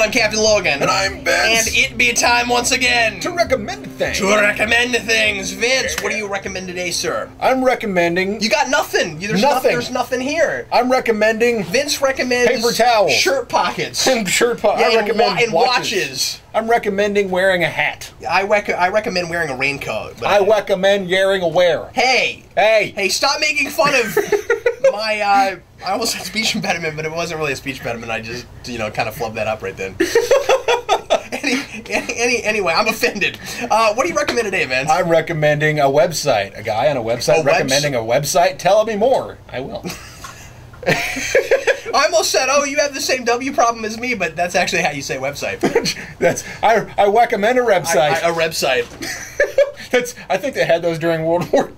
I'm Captain Logan. And I'm Vince. And it be time once again to recommend things. Vince, what do you recommend today, sir? I'm recommending... You got nothing. There's nothing here. I'm recommending... Vince recommends... paper towels. Shirt pockets. And shirt pockets. Yeah, I recommend watches. I'm recommending wearing a hat. I recommend wearing a raincoat. But I recommend wearing a wear. Hey, stop making fun of my, I almost said speech impediment, but it wasn't really a speech impediment. I just, kind of flubbed that up right then. Anyway, I'm offended. What do you recommend today, Vince? I'm recommending a website. A guy on a website recommending a website. Tell me more. I will. I almost said, oh, you have the same W problem as me, but that's actually how you say website. I recommend a website. A website. I think they had those during World War.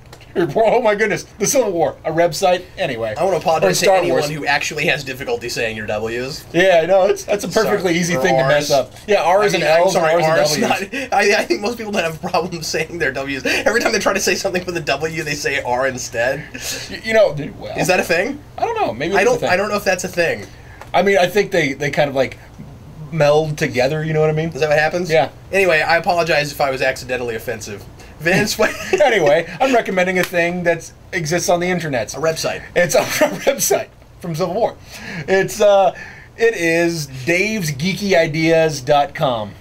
Oh my goodness, the Civil War. A website. Anyway. I want to apologize to anyone who actually has difficulty saying your W's. Yeah, no, that's a perfectly easy thing to mess up. Yeah, R's and L's, R's and W's. I think most people don't have problems saying their W's. Every time they try to say something with a W, they say R instead. Well, is that a thing? I don't know. Maybe I don't know if that's a thing. I mean, I think they kind of like meld together. You know what I mean? Is that what happens? Yeah. Anyway, I apologize if I was accidentally offensive. Vince, Anyway, I'm recommending a thing that exists on the internet. A website. It's a website from Civil War. It is davesgeekyideas.com.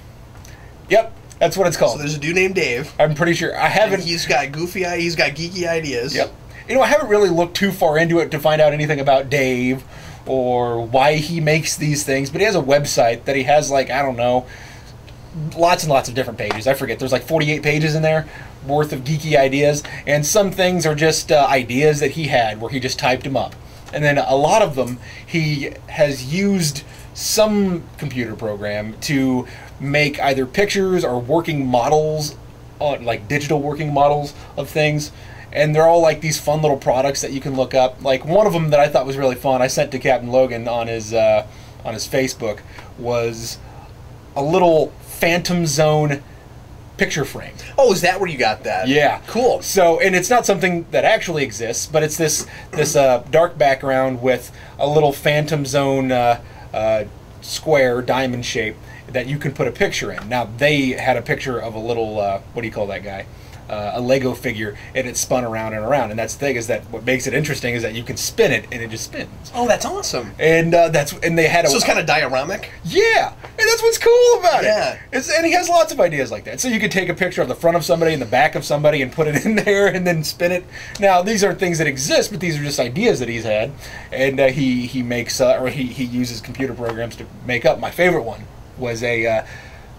Yep, that's what it's called. So there's a dude named Dave. I'm pretty sure. I haven't. And he's got geeky ideas. Yep. I haven't really looked too far into it to find out anything about Dave or why he makes these things, but he has a website that he has, like, I don't know, lots and lots of different pages. I forget. There's like 48 pages in there worth of geeky ideas, and some things are just ideas that he had where he just typed them up. And then a lot of them he has used some computer program to make either pictures or working models, like digital working models of things. And they're all like these fun little products that you can look up. Like one of them that I thought was really fun, I sent to Captain Logan on his Facebook, was a little Phantom Zone picture frame. Oh, is that where you got that? Yeah. Cool. So, and it's not something that actually exists, but it's this dark background with a little Phantom Zone square diamond shape that you can put a picture in. Now, they had a picture of a little, what do you call that guy? A Lego figure, and it spun around and around. And that's the thing, is that what makes it interesting is that you can spin it and it just spins. Oh, that's awesome. And they had so it's kind of dioramic. Yeah, and that's what's cool about it. Yeah, and he has lots of ideas like that. So you could take a picture of the front of somebody and the back of somebody and put it in there and then spin it. Now these aren't things that exist, but these are just ideas that he's had, and he makes or he uses computer programs to make up. My favorite one was a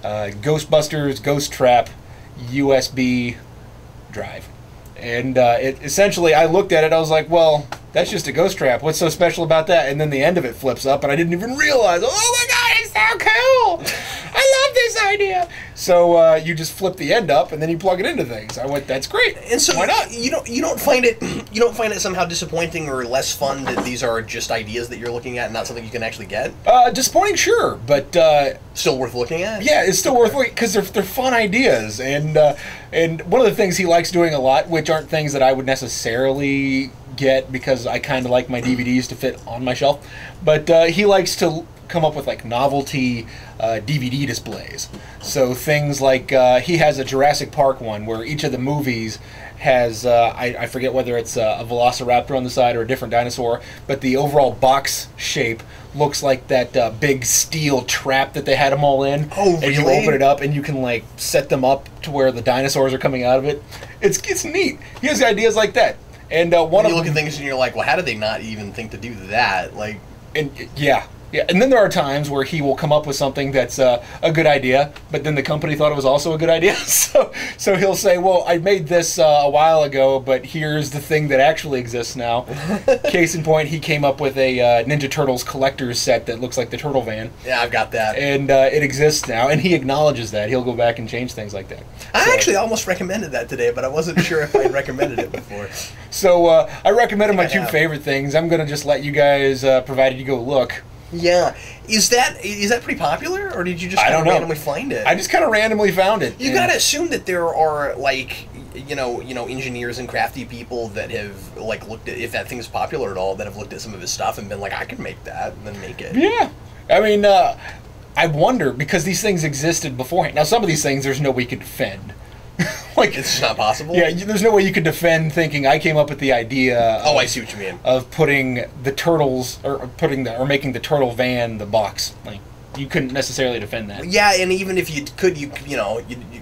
Ghostbusters Ghost Trap USB drive, and it essentially, I looked at it, I was like, well, that's just a ghost trap, what's so special about that? And then the end of it flips up and I didn't even realize, oh my god, it's so cool, I love this idea. So you just flip the end up and then you plug it into things. I went, that's great. And so why not? You don't find it somehow disappointing or less fun that these are just ideas that you're looking at and not something you can actually get? Disappointing, sure, but still worth looking at. Yeah, it's still worth looking because they're fun ideas, and one of the things he likes doing a lot, which aren't things that I would necessarily get because I kind of like my DVDs to fit on my shelf, but he likes to come up with like novelty DVD displays. So things like he has a Jurassic Park one where each of the movies has I forget whether it's a velociraptor on the side or a different dinosaur, but the overall box shape looks like that big steel trap that they had them all in. Oh, really? And you open it up and you can like set them up to where the dinosaurs are coming out of it. It's neat. He has ideas like that. And you look at things and you're like, well, how did they not even think to do that? Like, and yeah. Yeah, and then there are times where he will come up with something that's a good idea, but then the company thought it was also a good idea. So he'll say, well, I made this a while ago, but here's the thing that actually exists now. Case in point, he came up with a Ninja Turtles collector's set that looks like the Turtle Van. Yeah, I've got that. And it exists now, and he acknowledges that. He'll go back and change things like that. I actually almost recommended that today, but I wasn't sure if I'd recommended it before. So I recommended my two favorite things. I'm going to just let you guys, provided you go look. Yeah, is that pretty popular, or did you just kind of randomly find it? I just kind of randomly found it. You gotta assume that there are like engineers and crafty people that have like looked at if that thing's popular at all, that have looked at some of his stuff and been like, I can make that, and then make it. Yeah, I mean, I wonder, because these things existed beforehand. Now, some of these things, there's no way you could defend. Like, it's just not possible. Yeah, there's no way you could defend thinking I came up with the idea. Oh, I see what you mean. Of putting the turtles or making the turtle van the box. Like, you couldn't necessarily defend that. Yeah, and even if you could, you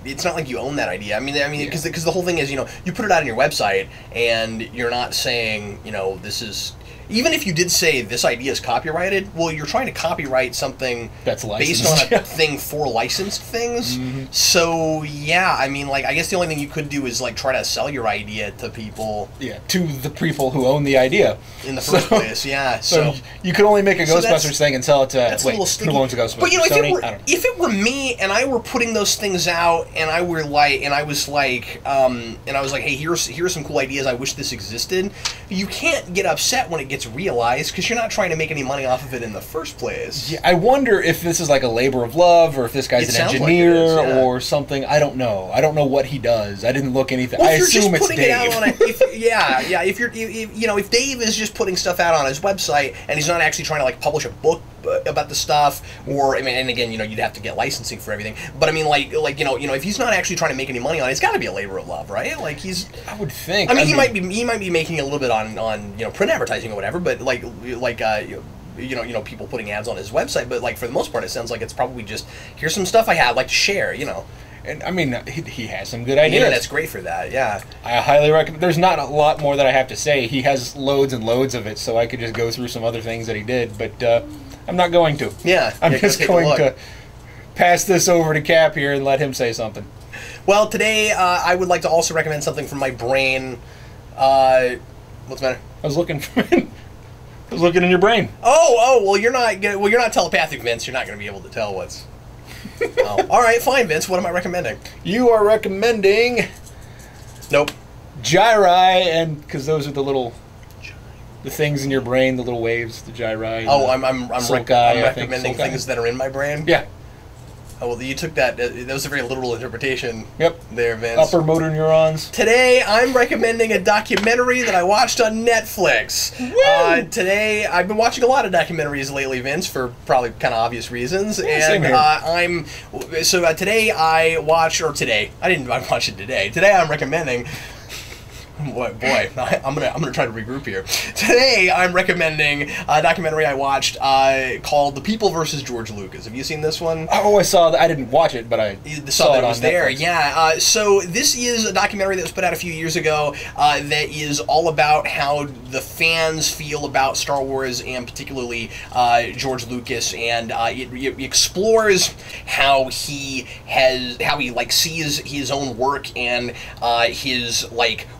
it's not like you own that idea. I mean, because the whole thing is, you put it out on your website, and you're not saying, this is. Even if you did say this idea is copyrighted, well, you're trying to copyright something that's based on a thing for licensed things. Mm-hmm. So yeah, I mean, I guess the only thing you could do is try to sell your idea to people. Yeah, to the people who own the idea in the first place. Yeah, so you could only make a Ghostbusters thing and sell it to. That's a little sticky. Who owns a Ghostbusters? But Sony? if it were me and I were putting those things out and I was like, hey, here's some cool ideas. I wish this existed. You can't get upset when it gets realized, because you're not trying to make any money off of it in the first place. Yeah, I wonder if this is like a labor of love, or if this guy's an engineer or something. I don't know. I don't know what he does. I didn't look anything. Well, I assume it's Dave. If Dave is just putting stuff out on his website and he's not actually trying to publish a book about the stuff, or and again, you'd have to get licensing for everything. But I mean, if he's not actually trying to make any money on it, it's got to be a labor of love, right? I would think. I mean, he might be making a little bit on print advertising or whatever, but people putting ads on his website. But for the most part, it sounds like it's probably just, here's some stuff I'd like to share. And I mean, he has some good ideas. The internet's great for that, yeah. I highly recommend. There's not a lot more that I have to say. He has loads and loads of it, so I could just go through some other things that he did, but I'm not going to. Yeah. I'm just going to pass this over to Cap here and let him say something. Well, today I would like to also recommend something from my brain. What's the matter? I was looking in your brain. Well, you're not telepathic, Vince. You're not going to be able to tell what's. Oh. All right, fine, Vince. What am I recommending? You are recommending. Nope. Gyri, and because those are the things in your brain, the little waves, the gyri. Oh, I'm recommending things that are in my brain. Yeah. Oh, well, you took that. That was a very literal interpretation. Yep. There, Vince. Upper motor neurons. Today, I'm recommending a documentary that I watched on Netflix. Today, I've been watching a lot of documentaries lately, Vince, for probably kind of obvious reasons. Yeah, and today I watched, or today I didn't watch it today. Today, I'm recommending. Boy, I'm gonna try to regroup here. Today, I'm recommending a documentary I watched called "The People versus George Lucas." Have you seen this one? Oh, I saw that. I didn't watch it, but I saw that it was there. Netflix. Yeah. So this is a documentary that was put out a few years ago that is all about how the fans feel about Star Wars, and particularly George Lucas, and it explores how he sees his own work and his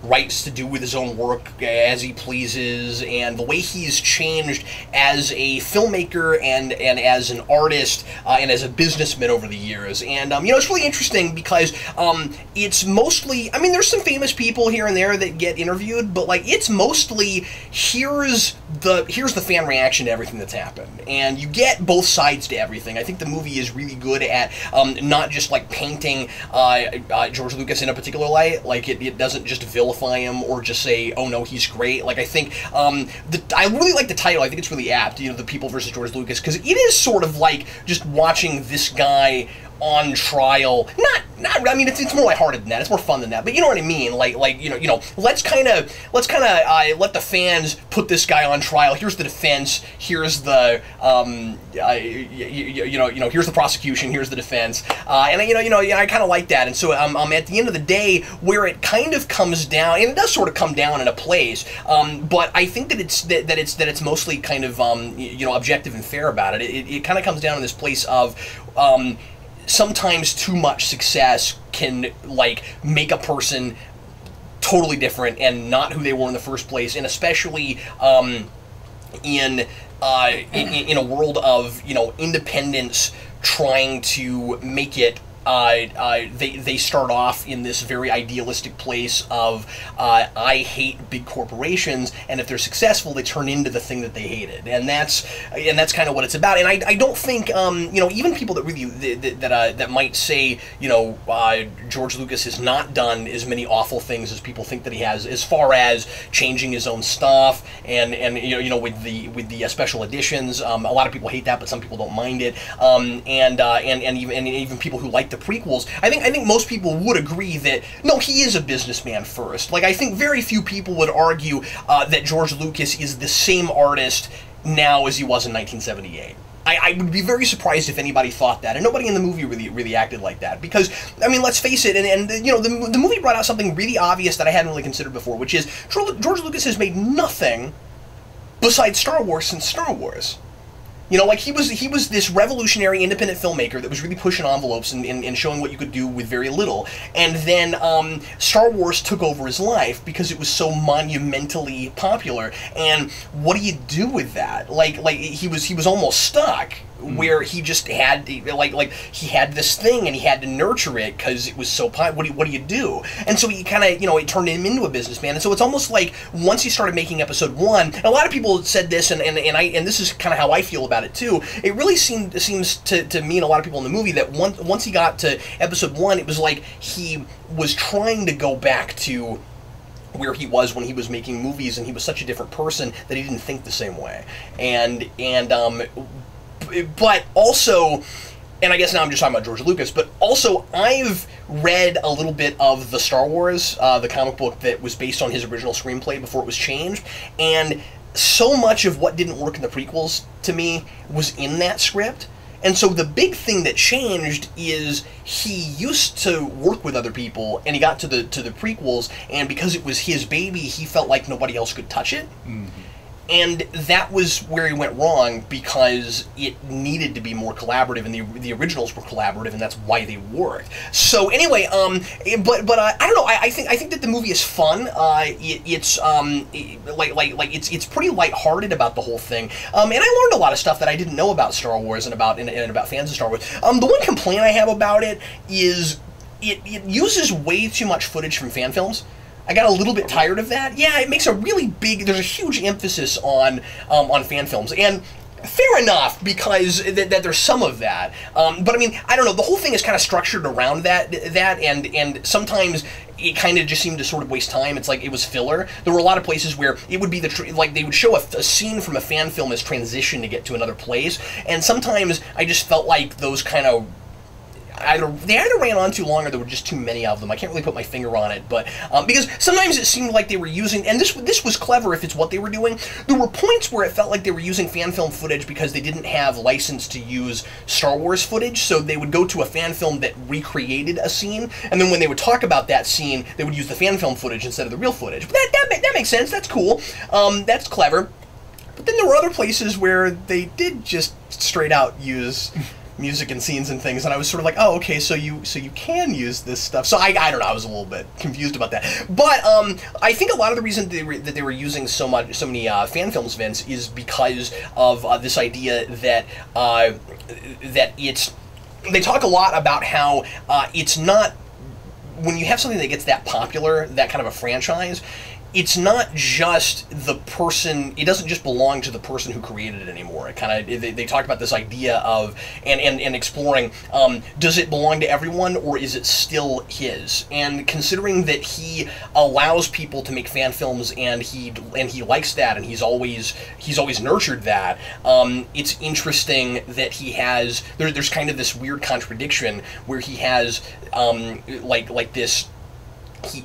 rights to do with his own work as he pleases, and the way he's changed as a filmmaker and as an artist and as a businessman over the years. And it's really interesting because it's mostly, I mean, there's some famous people here and there that get interviewed, but it's mostly here's the fan reaction to everything that's happened, and you get both sides to everything. I think the movie is really good at not just painting George Lucas in a particular light. It doesn't just vilify him or just say, oh no, he's great. I think I really like the title. I think it's really apt, The People versus George Lucas, because it is sort of just watching this guy on trial. Not. I mean, it's more lighthearted than that. It's more fun than that. But you know what I mean. Let's kind of let the fans put this guy on trial. Here's the defense. Here's the here's the prosecution. Here's the defense. And I kind of like that. And so at the end of the day, where it kind of comes down, and it does sort of come down in a place. But I think that it's mostly kind of objective and fair about it. It kind of comes down to this place of. Sometimes too much success can make a person totally different and not who they were in the first place, and especially in a world of independence trying to make it they start off in this very idealistic place of I hate big corporations, and if they're successful, they turn into the thing that they hated, and that's kind of what it's about. And I don't think even people that really that might say George Lucas has not done as many awful things as people think that he has, as far as changing his own stuff and with the special editions. A lot of people hate that, but some people don't mind it. And even people who like the prequels, I think most people would agree that no, he is a businessman first. Like, I think very few people would argue that George Lucas is the same artist now as he was in 1978. I would be very surprised if anybody thought that, and nobody in the movie really acted like that. Because, I mean, let's face it, and the movie brought out something really obvious that I hadn't really considered before, which is George Lucas has made nothing besides Star Wars since Star Wars. Like, he was this revolutionary independent filmmaker that was really pushing envelopes and showing what you could do with very little. And then Star Wars took over his life because it was so monumentally popular. And what do you do with that? Like he was almost stuck, where he just had like he had this thing and he had to nurture it because it was so popular. What do you do? And so he kind of it turned him into a businessman. And so it's almost like once he started making Episode 1, and a lot of people said this, and this is kind of how I feel about it too. It really seems to me and a lot of people in the movie that once he got to Episode 1, it was like he was trying to go back to where he was when he was making movies, and he was such a different person that he didn't think the same way. But also, and I guess now I'm just talking about George Lucas, but also I've read a little bit of the Star Wars, the comic book that was based on his original screenplay before it was changed, and so much of what didn't work in the prequels, to me, was in that script. And so the big thing that changed is he used to work with other people, and he got to the prequels, and because it was his baby, he felt like nobody else could touch it. Mm-hmm. And that was where he went wrong, because it needed to be more collaborative, and the originals were collaborative, and that's why they worked. So anyway, but I don't know. I think that the movie is fun. It's pretty lighthearted about the whole thing. And I learned a lot of stuff that I didn't know about Star Wars and about fans of Star Wars. The one complaint I have about it is it uses way too much footage from fan films. I got a little bit tired of that. Yeah, it makes there's a huge emphasis on fan films, and fair enough, because that there's some of that. But I mean, I don't know, the whole thing is kind of structured around that, and sometimes it kind of just seemed to sort of waste time. It's like it was filler. There were a lot of places where it would be they would show a scene from a fan film as transition to get to another place, and sometimes I just felt like those kind of they either ran on too long, or there were just too many of them. I can't really put my finger on it, but because sometimes it seemed like they were using, and this was clever if it's what they were doing. There were points where it felt like they were using fan film footage because they didn't have license to use Star Wars footage, so they would go to a fan film that recreated a scene, and then when they would talk about that scene, they would use the fan film footage instead of the real footage. But that makes sense. That's cool. That's clever. But then there were other places where they did just straight out use music and scenes and things, and I was sort of like, oh, okay, so you can use this stuff. So I don't know, I was a little bit confused about that. But I think a lot of the reason that they were using so many fan films, Vince, is because of this idea that they talk a lot about how it's not, when you have something that gets that popular, that kind of a franchise, it's not just the person, it doesn't just belong to the person who created it anymore. It kind of, they talk about this idea of, and exploring, does it belong to everyone, or is it still his? And considering that he allows people to make fan films, and he likes that, and he's always nurtured that, it's interesting that he has, there's kind of this weird contradiction where he has, like this,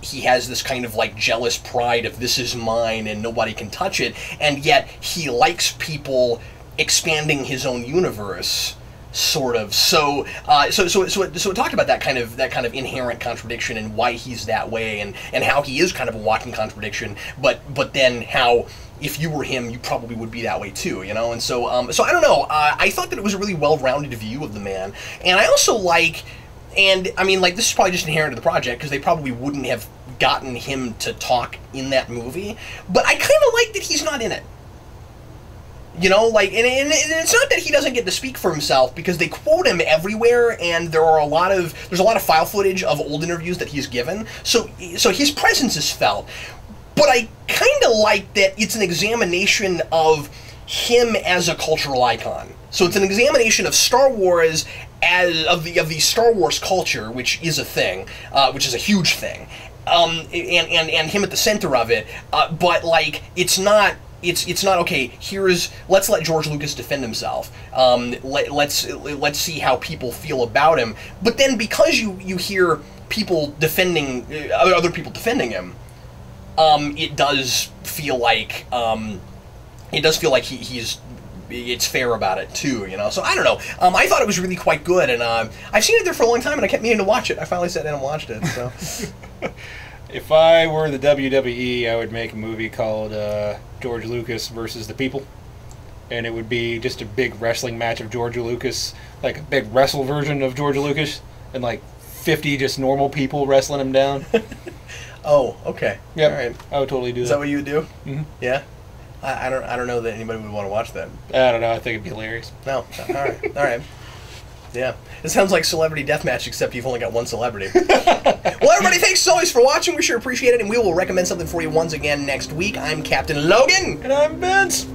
he has this kind of like jealous pride of this is mine and nobody can touch it, and yet he likes people expanding his own universe, sort of. So it talked about that kind of inherent contradiction and why he's that way, and how he is kind of a walking contradiction, but then how, if you were him, you probably would be that way too, And so I don't know. I thought that it was a really well-rounded view of the man, and I also like. And, I mean, like, this is probably just inherent to the project, because they probably wouldn't have gotten him to talk in that movie, but I kind of like that he's not in it. You know, like, and it's not that he doesn't get to speak for himself, because they quote him everywhere, and there's a lot of file footage of old interviews that he's given, so his presence is felt. But I kind of like that it's an examination of him as a cultural icon. So it's an examination of Star Wars of the Star Wars culture, which is a thing, which is a huge thing, and him at the center of it. But like, it's not okay. Let's let George Lucas defend himself. Let's see how people feel about him. But then, because you hear people defending other people defending him, it does feel like he's. It's fair about it too, you know. So I don't know. I thought it was really quite good, and I've seen it there for a long time, and I kept meaning to watch it. I finally sat down and watched it. So, if I were the WWE, I would make a movie called George Lucas versus the People, and it would be just a big wrestling match of George Lucas, like a big wrestle version of George Lucas, and like 50 just normal people wrestling him down. Oh, okay. Yeah, right. I would totally do that. Is that what you would do? Mm-hmm. Yeah. I don't know that anybody would want to watch that. I don't know. I think it'd be hilarious. No. All right. Yeah. It sounds like Celebrity Deathmatch, except you've only got one celebrity. Well, everybody, thanks as always for watching. We sure appreciate it, and we will recommend something for you once again next week. I'm Captain Logan. And I'm Vince.